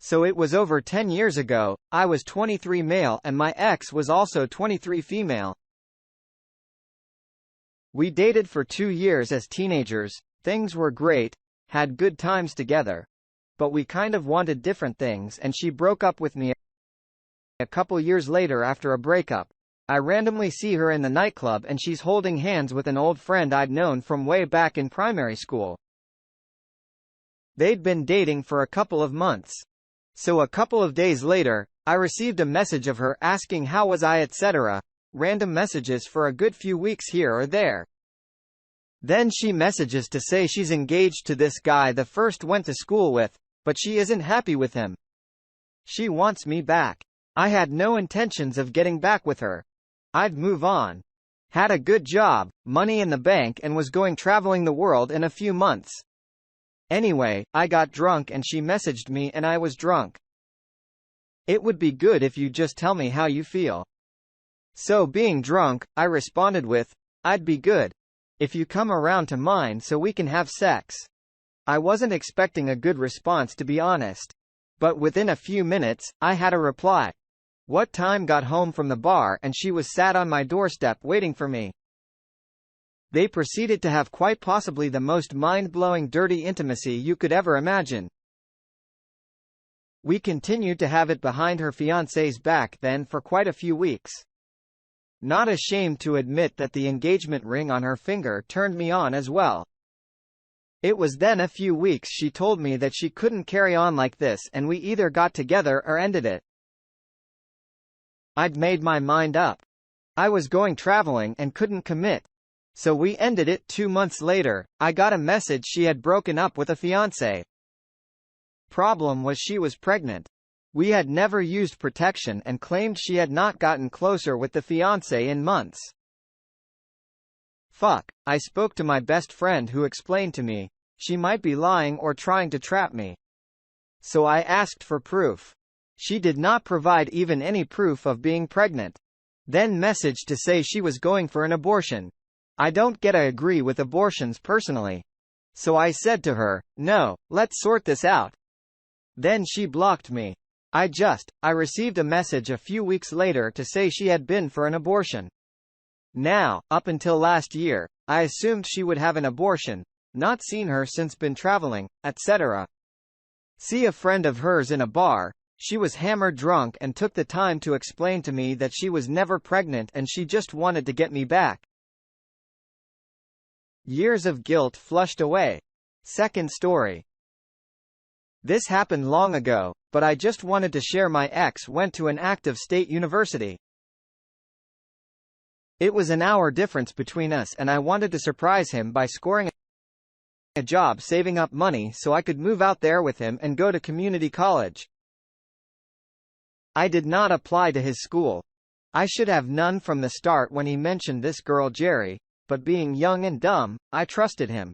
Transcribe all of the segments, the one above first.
So it was over 10 years ago. I was 23 male and my ex was also 23 female. We dated for 2 years as teenagers, things were great, had good times together. But we kind of wanted different things and she broke up with me a couple years later after a breakup. I randomly see her in the nightclub and she's holding hands with an old friend I'd known from way back in primary school. They'd been dating for a couple of months. So a couple of days later, I received a message of her asking how was I etc. Random messages for a good few weeks here or there. Then she messages to say she's engaged to this guy the first went to school with, but she isn't happy with him. She wants me back. I had no intentions of getting back with her. I'd move on. Had a good job, money in the bank and was going traveling the world in a few months. Anyway, I got drunk and she messaged me and I was drunk. It would be good if you just tell me how you feel. So being drunk, I responded with, I'd be good if you come around to mine so we can have sex. I wasn't expecting a good response to be honest. But within a few minutes, I had a reply. What time got home from the bar and she was sat on my doorstep waiting for me. They proceeded to have quite possibly the most mind-blowing dirty intimacy you could ever imagine. We continued to have it behind her fiancé's back then for quite a few weeks. Not ashamed to admit that the engagement ring on her finger turned me on as well. It was then a few weeks she told me that she couldn't carry on like this and we either got together or ended it. I'd made my mind up. I was going traveling and couldn't commit. So we ended it. 2 months later, I got a message she had broken up with a fiancé. Problem was she was pregnant. We had never used protection and claimed she had not gotten closer with the fiancé in months. Fuck, I spoke to my best friend who explained to me, she might be lying or trying to trap me. So I asked for proof. She did not provide even any proof of being pregnant. Then messaged to say she was going for an abortion. I don't get I agree with abortions personally. So I said to her, no, let's sort this out. Then she blocked me. I received a message a few weeks later to say she had been for an abortion. Now, up until last year, I assumed she would have an abortion, not seen her since been traveling, etc. See a friend of hers in a bar, she was hammered drunk and took the time to explain to me that she was never pregnant and she just wanted to get me back. Years of guilt flushed away. Second story. This happened long ago, but I just wanted to share. My ex went to an active state university. It was an hour difference between us and I wanted to surprise him by scoring a job saving up money so I could move out there with him and go to community college. I did not apply to his school. I should have known from the start when he mentioned this girl Jerry, but being young and dumb, I trusted him.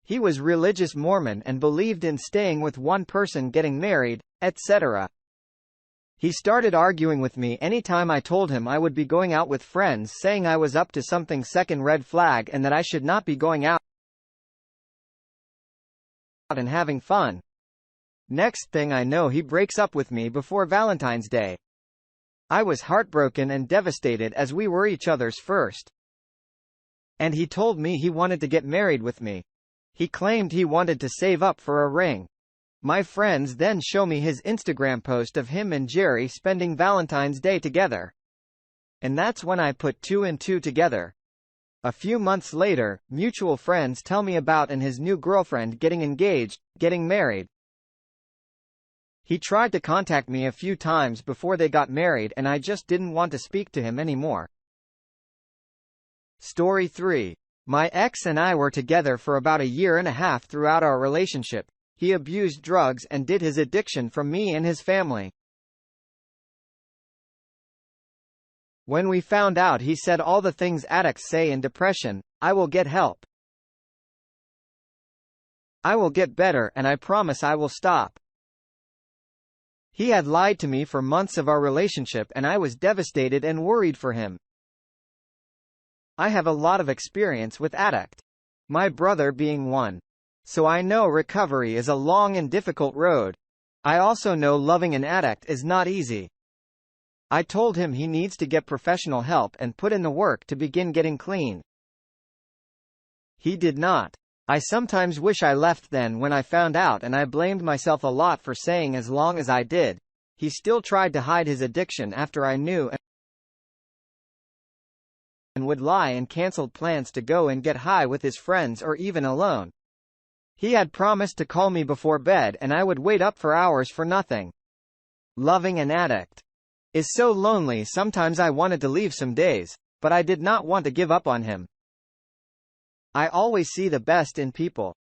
He was religious Mormon and believed in staying with one person, getting married, etc. He started arguing with me anytime I told him I would be going out with friends, saying I was up to something. Second red flag, and that I should not be going out and having fun. Next thing I know, he breaks up with me before Valentine's Day. I was heartbroken and devastated as we were each other's first. And he told me he wanted to get married with me. He claimed he wanted to save up for a ring. My friends then show me his Instagram post of him and Jerry spending Valentine's Day together. And that's when I put 2 and 2 together. A few months later, mutual friends tell me about and his new girlfriend getting engaged, getting married. He tried to contact me a few times before they got married and I just didn't want to speak to him anymore. Story 3. My ex and I were together for about a year and a half. Throughout our relationship, he abused drugs and did his addiction from me and his family. When we found out, he said all the things addicts say in depression: I will get help. I will get better and I promise I will stop. He had lied to me for months of our relationship and I was devastated and worried for him. I have a lot of experience with addict. My brother being one. So I know recovery is a long and difficult road. I also know loving an addict is not easy. I told him he needs to get professional help and put in the work to begin getting clean. He did not. I sometimes wish I left then when I found out, and I blamed myself a lot for saying as long as I did. He still tried to hide his addiction after I knew, and would lie and canceled plans to go and get high with his friends or even alone. He had promised to call me before bed and I would wait up for hours for nothing. Loving an addict is so lonely. Sometimes I wanted to leave some days, but I did not want to give up on him. I always see the best in people.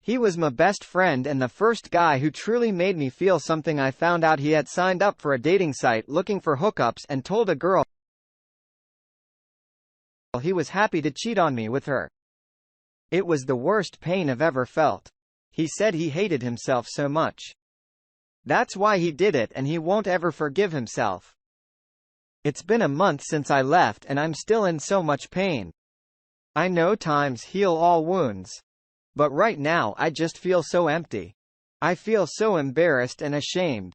He was my best friend and the first guy who truly made me feel something. I found out he had signed up for a dating site looking for hookups and told a girl he was happy to cheat on me with her. It was the worst pain I've ever felt. He said he hated himself so much. That's why he did it, and he won't ever forgive himself. It's been a month since I left and I'm still in so much pain. I know times heal all wounds. But right now I just feel so empty. I feel so embarrassed and ashamed.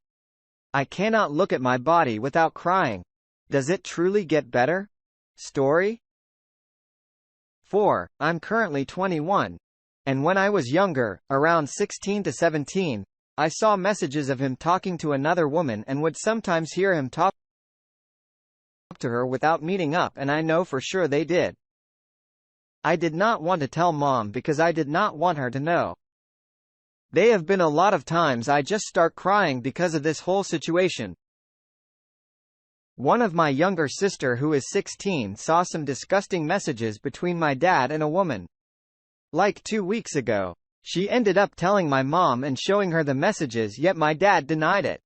I cannot look at my body without crying. Does it truly get better? Story 4. I'm currently 21. And when I was younger, around 16 to 17, I saw messages of him talking to another woman and would sometimes hear him talk to her without meeting up, and I know for sure they did. I did not want to tell Mom because I did not want her to know. They have been a lot of times I just start crying because of this whole situation. One of my younger sister who is 16 saw some disgusting messages between my dad and a woman. Like 2 weeks ago. She ended up telling my mom and showing her the messages, yet my dad denied it.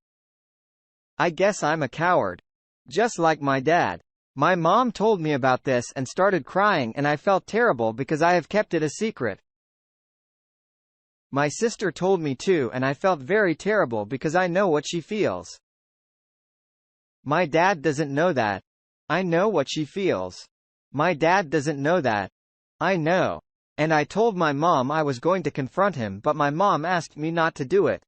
I guess I'm a coward. Just like my dad. My mom told me about this and started crying, and I felt terrible because I have kept it a secret. My sister told me too, and I felt very terrible because I know what she feels. My dad doesn't know that. I know what she feels. My dad doesn't know that. I know. And I told my mom I was going to confront him, but my mom asked me not to do it.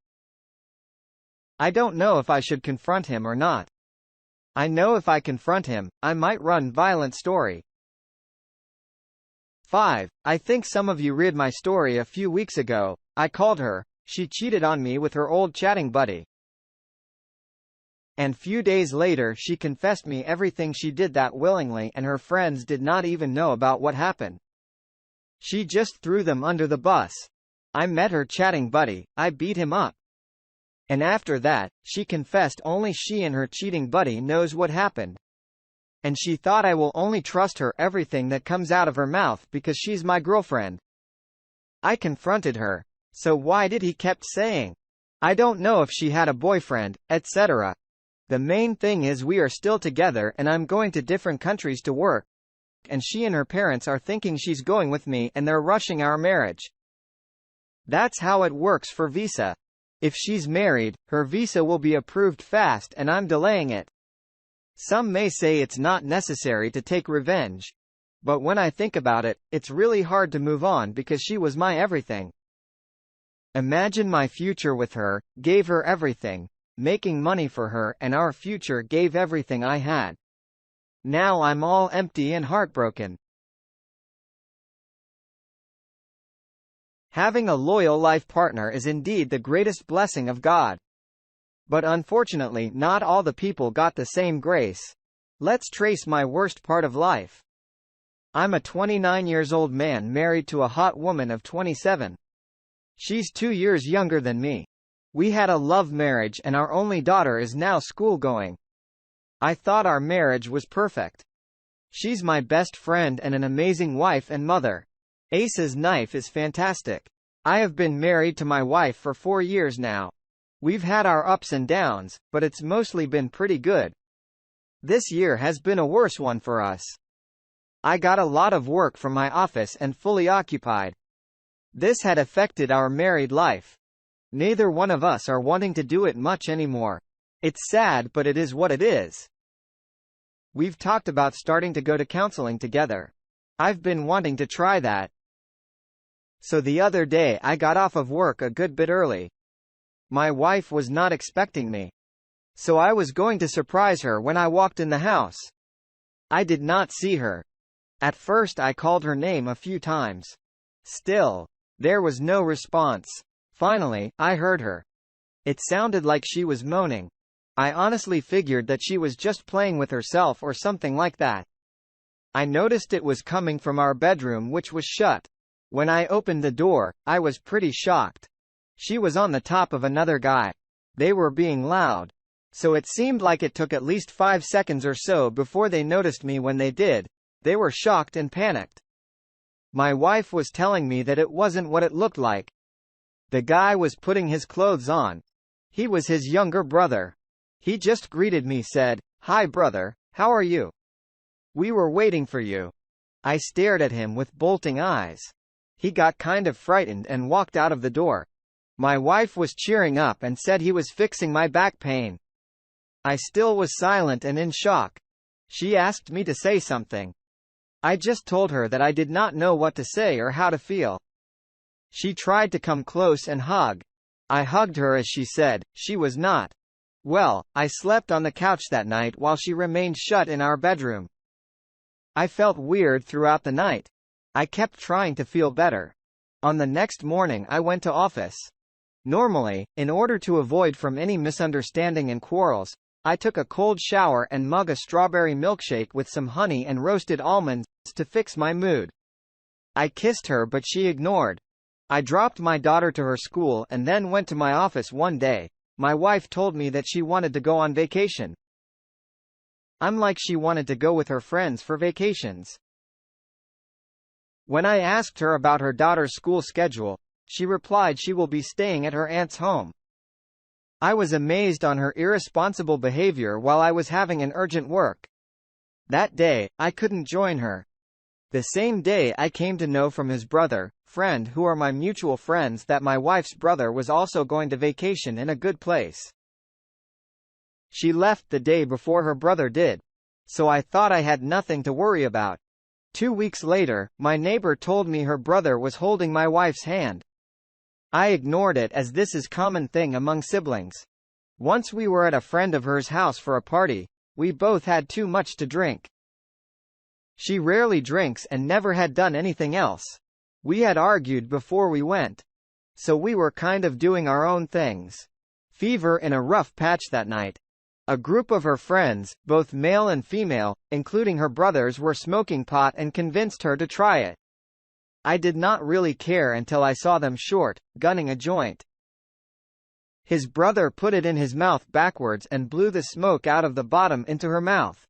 I don't know if I should confront him or not. I know if I confront him, I might run violent story. 5. I think some of you read my story a few weeks ago. I called her. She cheated on me with her old chatting buddy. And few days later she confessed me everything. She did that willingly, and her friends did not even know about what happened. She just threw them under the bus. I met her chatting buddy, I beat him up. And after that, she confessed only she and her cheating buddy knows what happened. And she thought I will only trust her everything that comes out of her mouth because she's my girlfriend. I confronted her. So why did he kept saying? I don't know if she had a boyfriend, etc. The main thing is we are still together and I'm going to different countries to work. And she and her parents are thinking she's going with me and they're rushing our marriage. That's how it works for visa. If she's married, her visa will be approved fast and I'm delaying it. Some may say it's not necessary to take revenge. But when I think about it, it's really hard to move on because she was my everything. Imagine my future with her, gave her everything, making money for her, and our future gave everything I had. Now I'm all empty and heartbroken. Having a loyal life partner is indeed the greatest blessing of God. But unfortunately not all the people got the same grace. Let's trace my worst part of life. I'm a 29-year-old man married to a hot woman of 27. She's 2 years younger than me. We had a love marriage and our only daughter is now school-going. I thought our marriage was perfect. She's my best friend and an amazing wife and mother. Ace's knife is fantastic. I have been married to my wife for 4 years now. We've had our ups and downs, but it's mostly been pretty good. This year has been a worse one for us. I got a lot of work from my office and fully occupied. This had affected our married life. Neither one of us are wanting to do it much anymore. It's sad, but it is what it is. We've talked about starting to go to counseling together. I've been wanting to try that. So the other day I got off of work a good bit early. My wife was not expecting me. So I was going to surprise her when I walked in the house. I did not see her. At first I called her name a few times. Still, there was no response. Finally, I heard her. It sounded like she was moaning. I honestly figured that she was just playing with herself or something like that. I noticed it was coming from our bedroom, which was shut. When I opened the door, I was pretty shocked. She was on the top of another guy. They were being loud. So it seemed like it took at least 5 seconds or so before they noticed me. When they did, they were shocked and panicked. My wife was telling me that it wasn't what it looked like. The guy was putting his clothes on. He was his younger brother. He just greeted me, said, "Hi brother, how are you? We were waiting for you." I stared at him with bolting eyes. He got kind of frightened and walked out of the door. My wife was cheering up and said he was fixing my back pain. I still was silent and in shock. She asked me to say something. I just told her that I did not know what to say or how to feel. She tried to come close and hug. I hugged her as she said, she was not. Well, I slept on the couch that night while she remained shut in our bedroom. I felt weird throughout the night. I kept trying to feel better. On the next morning I went to office. Normally, in order to avoid from any misunderstanding and quarrels, I took a cold shower and mug a strawberry milkshake with some honey and roasted almonds to fix my mood. I kissed her but she ignored. I dropped my daughter to her school and then went to my office one day. My wife told me that she wanted to go on vacation. I'm like she wanted to go with her friends for vacations. When I asked her about her daughter's school schedule, she replied she will be staying at her aunt's home. I was amazed on her irresponsible behavior while I was having an urgent work. That day, I couldn't join her. The same day I came to know from his brother, friend who are my mutual friends, that my wife's brother was also going to vacation in a good place. She left the day before her brother did. So I thought I had nothing to worry about. 2 weeks later, my neighbor told me her brother was holding my wife's hand. I ignored it as this is common thing among siblings. Once we were at a friend of hers' house for a party. We both had too much to drink. She rarely drinks and never had done anything else. We had argued before we went. So we were kind of doing our own things. Fever in a rough patch that night. A group of her friends, both male and female, including her brothers, were smoking pot and convinced her to try it. I did not really care until I saw them gunning a joint. His brother put it in his mouth backwards and blew the smoke out of the bottom into her mouth.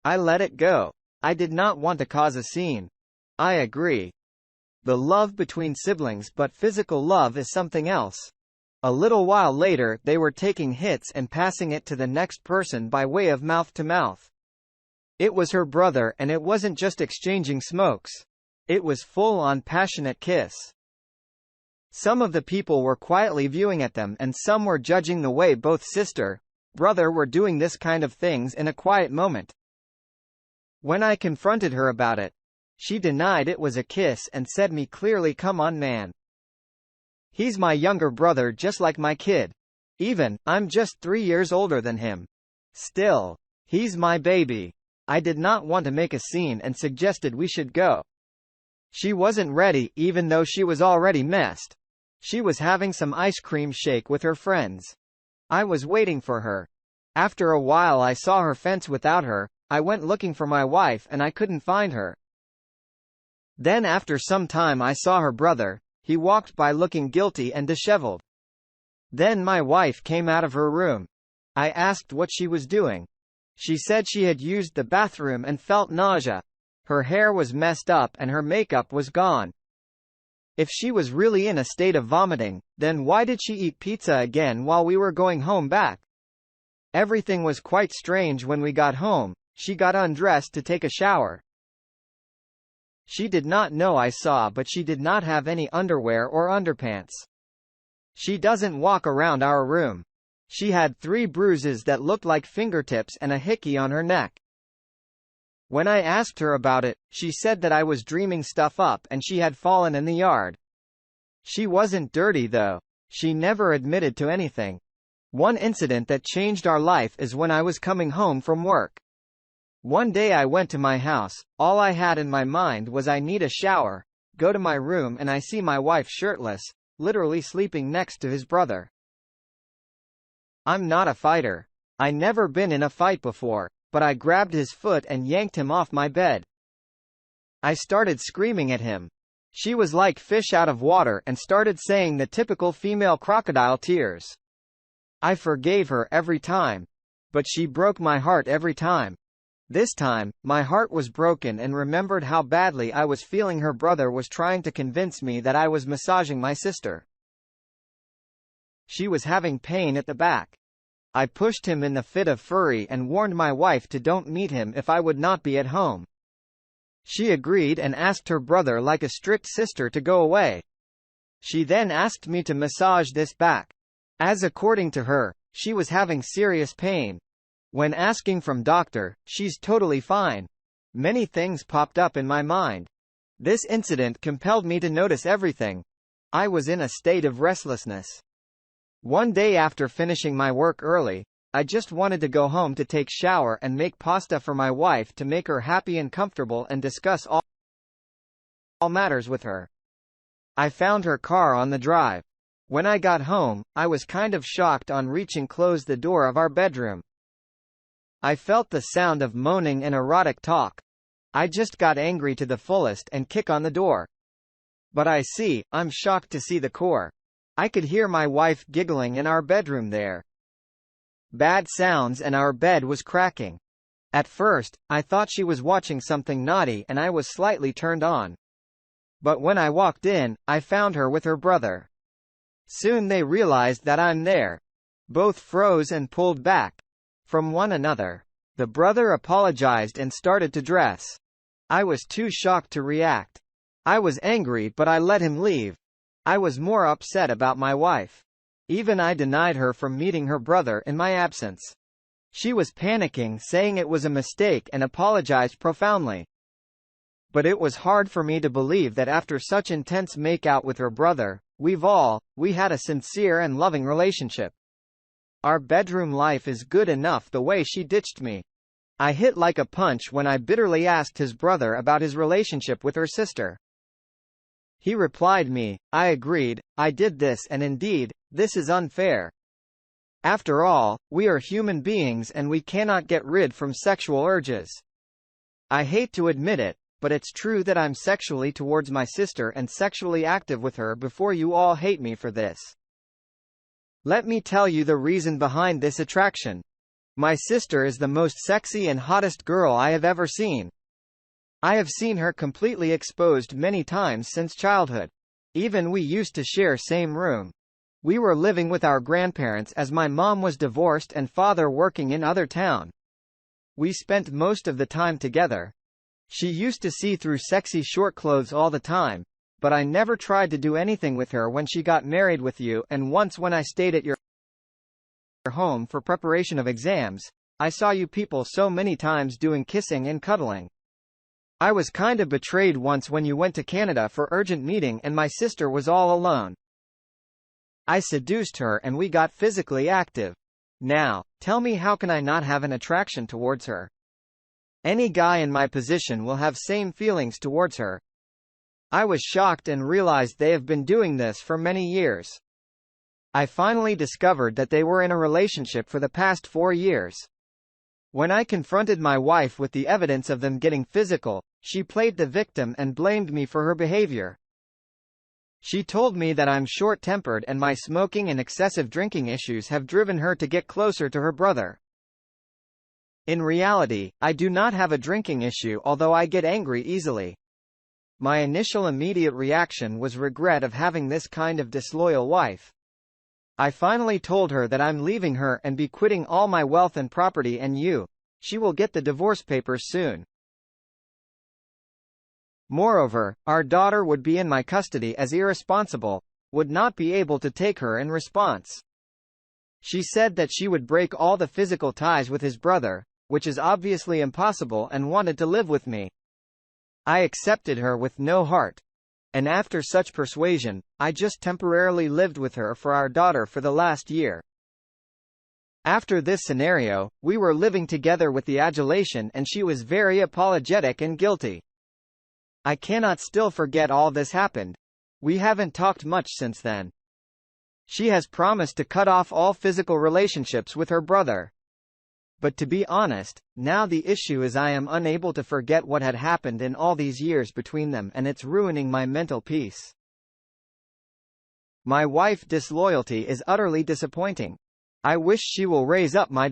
I let it go. I did not want to cause a scene. I agree. The love between siblings, but physical love is something else. A little while later, they were taking hits and passing it to the next person by way of mouth to mouth. It was her brother, and it wasn't just exchanging smokes. It was full-on passionate kiss. Some of the people were quietly viewing at them and some were judging the way both brother were doing this kind of things in a quiet moment. When I confronted her about it, she denied it was a kiss and said me clearly, "Come on man. He's my younger brother just like my kid. Even, I'm just 3 years older than him. Still, he's my baby." I did not want to make a scene and suggested we should go. She wasn't ready, even though she was already messed. She was having some ice cream shake with her friends. I was waiting for her. After a while I saw her fence without her. I went looking for my wife and I couldn't find her. Then after some time I saw her brother. He walked by looking guilty and disheveled. Then my wife came out of her room. I asked what she was doing. She said she had used the bathroom and felt nausea. Her hair was messed up and her makeup was gone. If she was really in a state of vomiting, then why did she eat pizza again while we were going home back? Everything was quite strange. When we got home, she got undressed to take a shower. She did not know I saw, but she did not have any underwear or underpants. She doesn't walk around our room. She had 3 bruises that looked like fingertips and a hickey on her neck. When I asked her about it, she said that I was dreaming stuff up and she had fallen in the yard. She wasn't dirty though. She never admitted to anything. One incident that changed our life is when I was coming home from work. One day I went to my house, all I had in my mind was I need a shower, go to my room and I see my wife shirtless, literally sleeping next to his brother. I'm not a fighter. I never been in a fight before, but I grabbed his foot and yanked him off my bed. I started screaming at him. She was like fish out of water and started saying the typical female crocodile tears. I forgave her every time. But she broke my heart every time. This time, my heart was broken and remembered how badly I was feeling. Her brother was trying to convince me that I was massaging my sister. She was having pain at the back. I pushed him in the fit of fury and warned my wife to don't meet him if I would not be at home. She agreed and asked her brother like a strict sister to go away. She then asked me to massage this back. As according to her, she was having serious pain. When asking from doctor, she's totally fine. Many things popped up in my mind. This incident compelled me to notice everything. I was in a state of restlessness. One day after finishing my work early, I just wanted to go home to take shower and make pasta for my wife to make her happy and comfortable and discuss all matters with her. I found her car on the drive. When I got home, I was kind of shocked on reaching close the door of our bedroom. I felt the sound of moaning and erotic talk. I just got angry to the fullest and kick on the door. But I'm shocked to see the core. I could hear my wife giggling in our bedroom there. Bad sounds and our bed was cracking. At first, I thought she was watching something naughty and I was slightly turned on. But when I walked in, I found her with her brother. Soon they realized that I'm there. Both froze and pulled back from one another. The brother apologized and started to dress. I was too shocked to react. I was angry but I let him leave. I was more upset about my wife. Even I denied her from meeting her brother in my absence. She was panicking, saying it was a mistake and apologized profoundly. But it was hard for me to believe that after such intense makeout with her brother, we had a sincere and loving relationship. Our bedroom life is good enough the way she ditched me. I hit like a punch when I bitterly asked his brother about his relationship with her sister. He replied me, I agreed, I did this and indeed, this is unfair. After all, we are human beings and we cannot get rid from sexual urges. I hate to admit it, but it's true that I'm sexually towards my sister and sexually active with her before you all hate me for this. Let me tell you the reason behind this attraction. My sister is the most sexy and hottest girl I have ever seen. I have seen her completely exposed many times since childhood. Even we used to share same room. We were living with our grandparents as my mom was divorced and father working in other town. We spent most of the time together. She used to see through sexy short clothes all the time, but I never tried to do anything with her when she got married with you, and once when I stayed at your home for preparation of exams, I saw you people so many times doing kissing and cuddling. I was kind of betrayed once when you went to Canada for urgent meeting and my sister was all alone. I seduced her and we got physically active. Now, tell me, how can I not have an attraction towards her? Any guy in my position will have same feelings towards her. I was shocked and realized they have been doing this for many years. I finally discovered that they were in a relationship for the past 4 years. When I confronted my wife with the evidence of them getting physical, she played the victim and blamed me for her behavior. She told me that I'm short-tempered and my smoking and excessive drinking issues have driven her to get closer to her brother. In reality, I do not have a drinking issue, although I get angry easily. My initial immediate reaction was regret of having this kind of disloyal wife. I finally told her that I'm leaving her and be quitting all my wealth and property, and she will get the divorce papers soon. Moreover, our daughter would be in my custody as irresponsible, would not be able to take her in response. She said that she would break all the physical ties with his brother, which is obviously impossible, and wanted to live with me. I accepted her with no heart. And after such persuasion, I just temporarily lived with her for our daughter for the last year. After this scenario, we were living together with the adulation and she was very apologetic and guilty. I cannot still forget all this happened. We haven't talked much since then. She has promised to cut off all physical relationships with her brother. But to be honest, now the issue is I am unable to forget what had happened in all these years between them and it's ruining my mental peace. My wife's disloyalty is utterly disappointing. I wish she will raise up my